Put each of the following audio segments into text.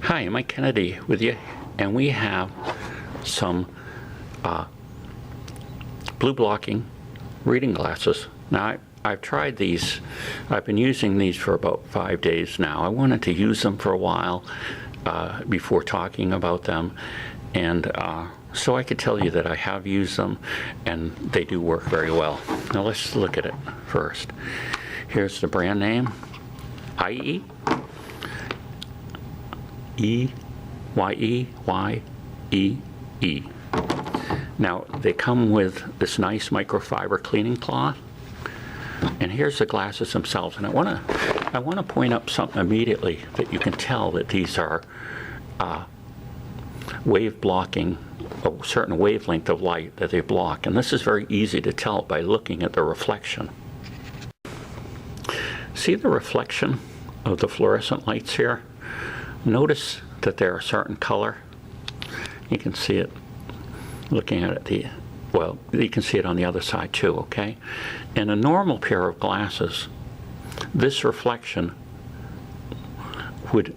Hi, Mike Kennedy with you, and we have some blue blocking reading glasses. Now, I've tried these. I've been using these for about 5 days now. I wanted to use them for a while before talking about them, and so I could tell you that I have used them, and they do work very well. Now let's look at it first. Here's the brand name, EyeYee. EyeYee. Now they come with this nice microfiber cleaning cloth, and here's the glasses themselves. And I want to point up something immediately that you can tell that these are wave blocking a certain wavelength of light that they block, and this is very easy to tell by looking at the reflection. See the reflection of the fluorescent lights here? Notice that they're a certain color. You can see it looking at it. Well, you can see it on the other side too, okay? In a normal pair of glasses, this reflection would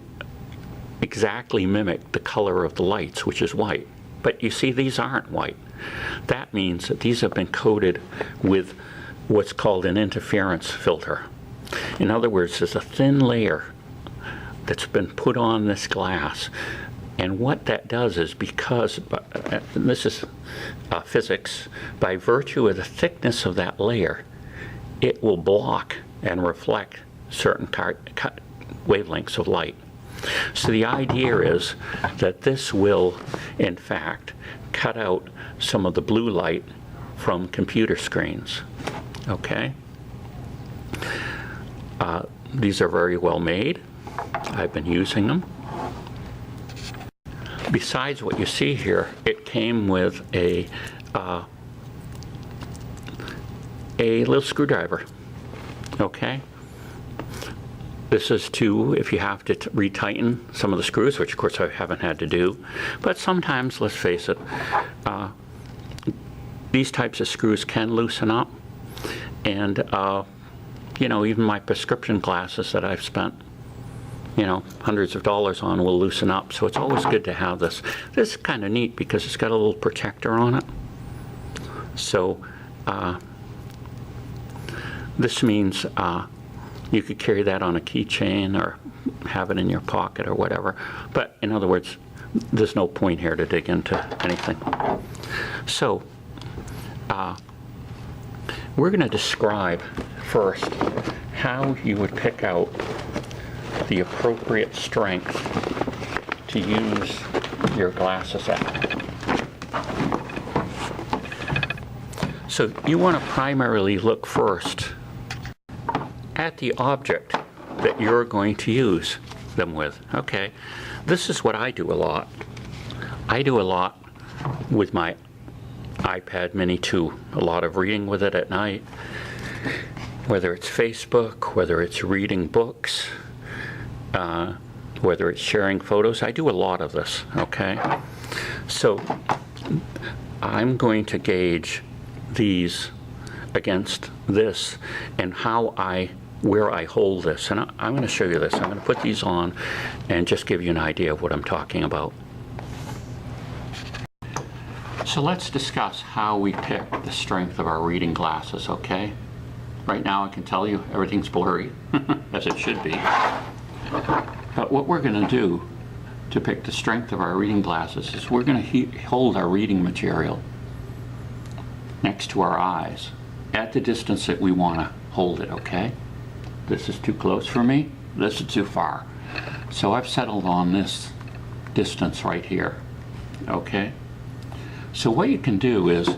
exactly mimic the color of the lights, which is white. But you see, these aren't white. That means that these have been coated with what's called an interference filter. In other words, there's a thin layer that's been put on this glass, and what that does is, because this is physics, by virtue of the thickness of that layer, it will block and reflect certain wavelengths of light. So the idea is that this will, in fact, cut out some of the blue light from computer screens. Okay? These are very well made. I've been using them. Besides what you see here, it came with a little screwdriver. Okay? This is to, if you have to retighten some of the screws, which of course I haven't had to do, but sometimes, let's face it, these types of screws can loosen up, and you know, even my prescription glasses that I've spent, you know, hundreds of dollars on will loosen up. So it's always good to have this. This is kind of neat because it's got a little protector on it. So this means you could carry that on a keychain or have it in your pocket or whatever. But in other words, there's no point here to dig into anything. So we're going to describe first how you would pick out the appropriate strength to use your glasses at. So you want to primarily look first at the object that you're going to use them with. Okay, this is what I do a lot. I do a lot with my iPad mini 2, a lot of reading with it at night, whether it's Facebook, whether it's reading books, whether it's sharing photos. I do a lot of this, okay? So I'm going to gauge these against this and where I hold this. And I'm going to show you this. I'm going to put these on and just give you an idea of what I'm talking about. So let's discuss how we pick the strength of our reading glasses, okay? Right now I can tell you everything's blurry, as it should be. But what we're going to do to pick the strength of our reading glasses is we're going to hold our reading material next to our eyes at the distance that we want to hold it, okay? This is too close for me, this is too far. So I've settled on this distance right here, okay? So what you can do is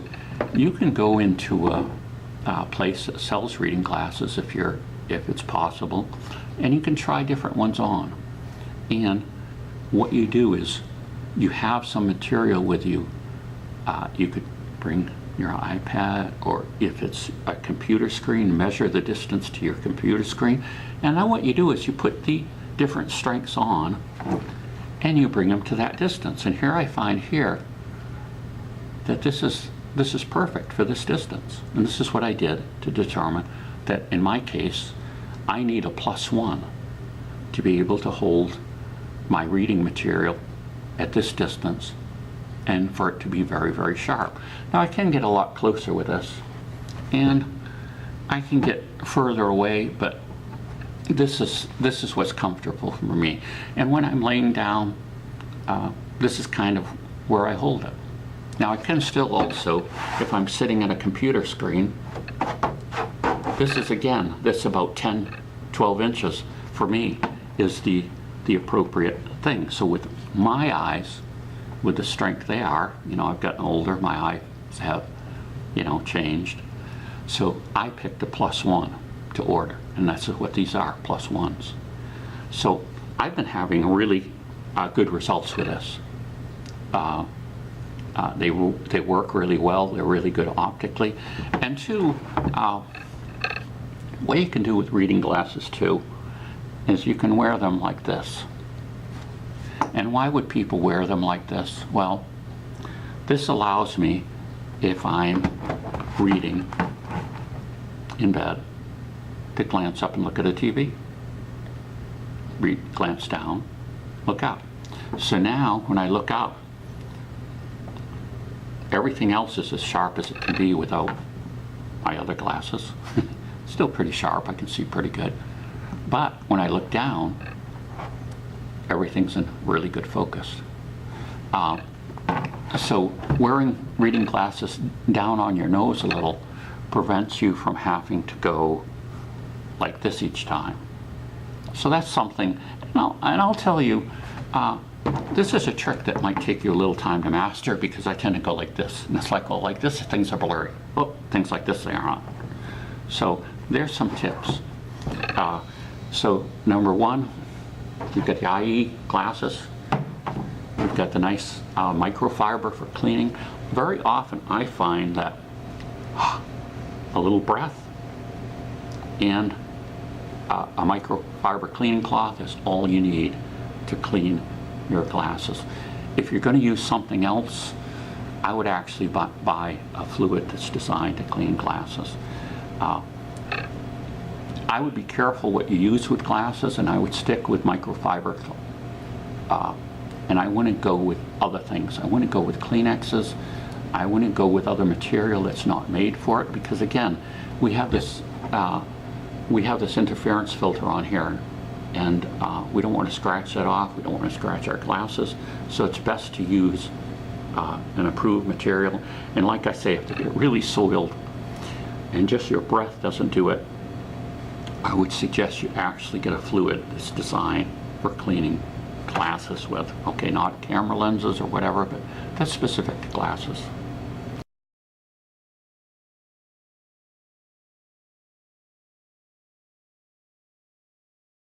you can go into a place that sells reading glasses if it's possible, and you can try different ones on. And what you do is you have some material with you. You could bring your iPad, or if it's a computer screen, measure the distance to your computer screen. And then what you do is you put the different strengths on and you bring them to that distance. And here I find here that this is perfect for this distance. And this is what I did to determine that in my case I need a +1 to be able to hold my reading material at this distance and for it to be very, very sharp. Now I can get a lot closer with this, and I can get further away, but this is what's comfortable for me. And when I'm laying down, this is kind of where I hold it. Now I can still also, if I'm sitting at a computer screen, this is again, this about 10, 12 inches for me is the appropriate thing. So with my eyes, with the strength they are, you know, I've gotten older, my eyes have, you know, changed. So I picked a +1 to order, and that's what these are, +1s. So I've been having really good results with this. They work really well, they're really good optically. And two, what you can do with reading glasses too is you can wear them like this. And why would people wear them like this? Well, this allows me, if I'm reading in bed, to glance up and look at a TV. Glance down, look up. So now, when I look up, everything else is as sharp as it can be without my other glasses. Still pretty sharp, I can see pretty good. But when I look down, everything's in really good focus. So wearing reading glasses down on your nose a little prevents you from having to go like this each time. So that's something, and I'll tell you, this is a trick that might take you a little time to master, because I tend to go like this, and it's like, oh, like this, things are blurry. Oh, things like this, they aren't. So there's some tips. So number one, you've got the EyeYee glasses. You've got the nice microfiber for cleaning. Very often I find that a little breath and a microfiber cleaning cloth is all you need to clean your glasses. If you're going to use something else, I would actually buy a fluid that's designed to clean glasses. I would be careful what you use with glasses, and I would stick with microfiber, and I wouldn't go with other things. I wouldn't go with Kleenexes. I wouldn't go with other material that's not made for it, because again, we have this interference filter on here, and we don't want to scratch that off. We don't want to scratch our glasses, so it's best to use an approved material. And like I say, if they get really soiled and just your breath doesn't do it, I would suggest you actually get a fluid that's designed for cleaning glasses with. Okay, not camera lenses or whatever, but that's specific to glasses.